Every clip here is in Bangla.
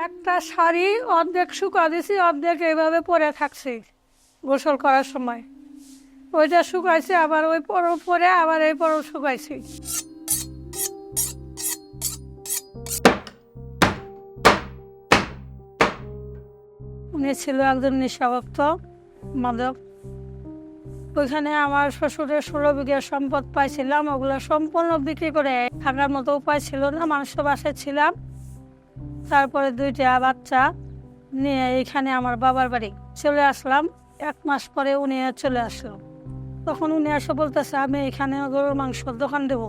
একটা শাড়ি অর্ধেক শুকা দিছি, অর্ধেক এইভাবে পরে থাকছি গোসল করার সময়। ওইটা শুকাইছি, আবার ওই পরও পরে আবার এই পরও শুকাইছি। উনি ছিল একজন নেশাভক্ত মাদক। ওইখানে আমার শ্বশুরের 16 বিঘা সম্পদ পাইছিলাম, ওগুলো সম্পূর্ণ বিক্রি করে থাকার মতো উপায় ছিল না। মানুষের বাসায় ছিলাম। তারপরে 2টা বাচ্চা নিয়ে এখানে আমার বাবার বাড়ি চলে আসলাম। 1 মাস পরে উনি চলে আসলো। তখন উনি এসে বলতেছে, আমি এখানে গরুর মাংসের দোকান দেবো।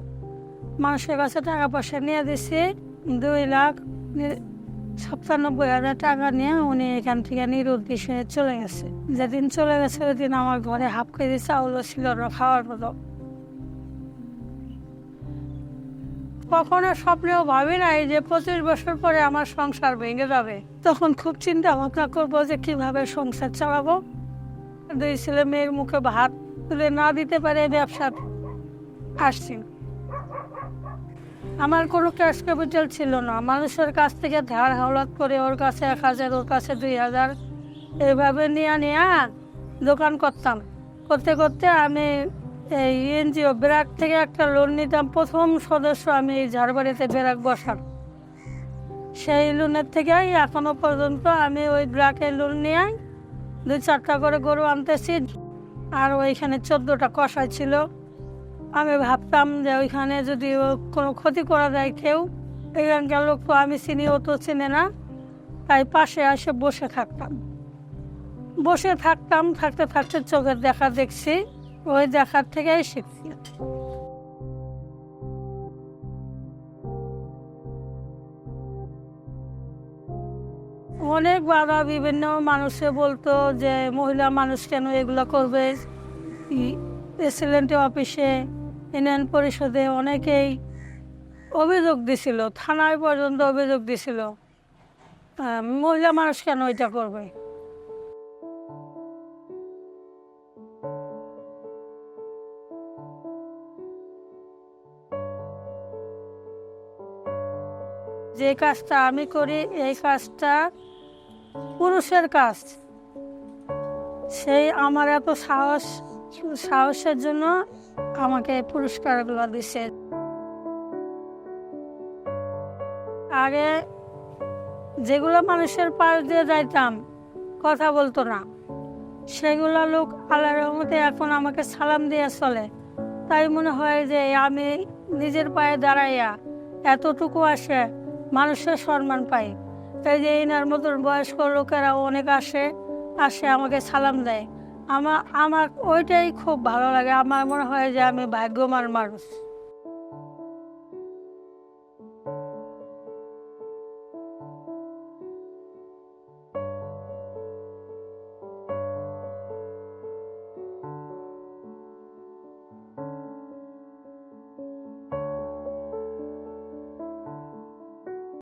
মানুষের কাছে টাকা পয়সা নিয়ে দিছি 2,97,000 টাকা নিয়ে উনি এখান থেকে নিরুদ্দেশে চলে গেছে। যেদিন চলে গেছে ওই দিন আমার ঘরে হাফ কেজি চাউলও ছিল না খাওয়ার মতো। কখনো স্বপ্নেও ভাবি নাই যে 25 বছর পরে আমার সংসার ভেঙে যাবে। তখন খুব চিন্তা ভাবনা করবো যে কিভাবে সংসার চালাবো। 2 ছেলে মেয়ের মুখে ভাত তুলে না দিতে পারে ব্যবসা আসছি। আমার কোনো ক্যাশ ক্যাপিটাল ছিল না। মানুষের কাছ থেকে ধার হাওলাত করে ওর কাছে 1000, ওর কাছে 2000 এইভাবে নিয়ে দোকান করতাম। করতে করতে আমি এই এনজিও ব্র্যাক থেকে একটা লোন নিতাম। প্রথম সদস্য আমি এই ঝাড়বাড়িতে ব্র্যাক বসার। সেই লোনের থেকেই এখনো পর্যন্ত আমি ওই ব্র্যাকের লোন নিয়ে 2-4টা করে গরু আনতেছি। আর ওইখানে 14টা কষাই ছিল। আমি ভাবতাম যে ওইখানে যদি কোনো ক্ষতি করা যায় কেউ, এখানকার লোক তো আমি চিনি, ও তো চিনে না, তাই পাশে এসে বসে থাকতাম। থাকতে থাকতে চোখের দেখা দেখছি, ওই দেখার থেকেই শিখছি। অনেক বাধা, বিভিন্ন মানুষে বলতো যে মহিলা মানুষ কেন এগুলো করবে। প্রেসিডেন্ট অফিসে, ইউনিয়ন পরিষদে অনেকেই অভিযোগ দিছিল, থানায় পর্যন্ত অভিযোগ দিছিল, মহিলা মানুষ কেন এটা করবে। যে কাজটা আমি করি এই কাজটা পুরুষের কাজ। সেই আমার এত সাহসের জন্য আমাকে পুরস্কারগুলো দিছে। আগে যেগুলো মানুষের পাশ দিয়ে যাইতাম, কথা বলতো না, সেগুলো লোক আল্লাহর রহমতে এখন আমাকে সালাম দিয়ে চলে। তাই মনে হয় যে আমি নিজের পায়ে দাঁড়াইয়া এতটুকু আসে মানুষের সম্মান পাই। তাই যে এনার মতন বয়স্ক লোকেরা অনেক আসে আমাকে সালাম দেয়। আমার ওইটাই খুব ভালো লাগে। আমার মনে হয় যে আমি ভাগ্যবান মানুষ।